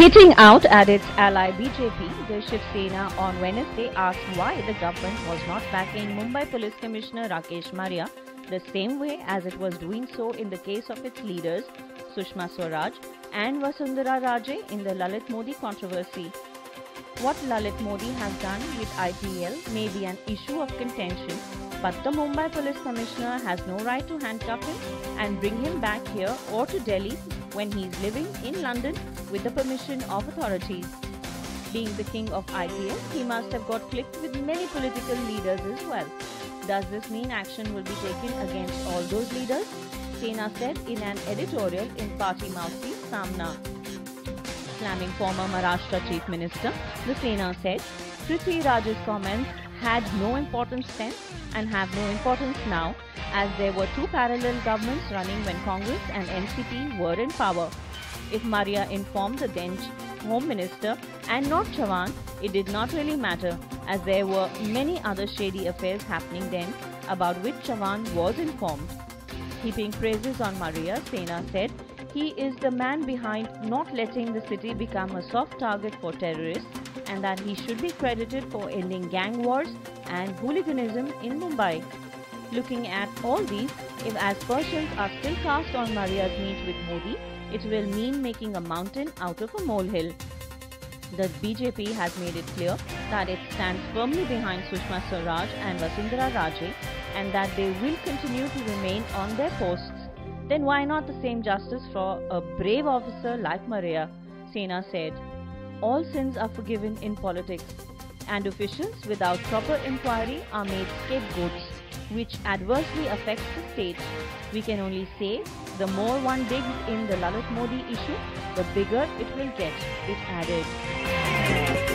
Hitting out at its ally BJP, the Shiv Sena on Wednesday asked why the government was not backing Mumbai Police Commissioner Rakesh Maria the same way as it was doing so in the case of its leaders Sushma Swaraj and Vasundhara Raje in the Lalit Modi controversy. What Lalit Modi has done with IPL may be an issue of contention, but the Mumbai Police Commissioner has no right to handcuff him and bring him back here or to Delhi when he is living in London with the permission of authorities. Being the king of IPL, he must have got clicked with many political leaders as well. Does this mean action will be taken against all those leaders? Sena said in an editorial in party mouthpiece Samna. Slamming former Maharashtra Chief Minister, the Sena said, Prithvi Raj's comments had no importance then and have no importance now, as there were two parallel governments running when Congress and NCP were in power. If Maria informed the then Home Minister and not Chavan, it did not really matter, as there were many other shady affairs happening then about which Chavan was informed. Heaping praises on Maria, Sena said he is the man behind not letting the city become a soft target for terrorists and that he should be credited for ending gang wars and hooliganism in Mumbai. Looking at all these, if aspersions are still cast on Maria's meet with Modi, it will mean making a mountain out of a molehill. The BJP has made it clear that it stands firmly behind Sushma Swaraj and Vasundhara Raje and that they will continue to remain on their posts. Then why not the same justice for a brave officer like Maria? Sena said. All sins are forgiven in politics, and officials without proper inquiry are made scapegoats, which adversely affects the state. We can only say the more one digs in the Lalit Modi issue, the bigger it will get, it added.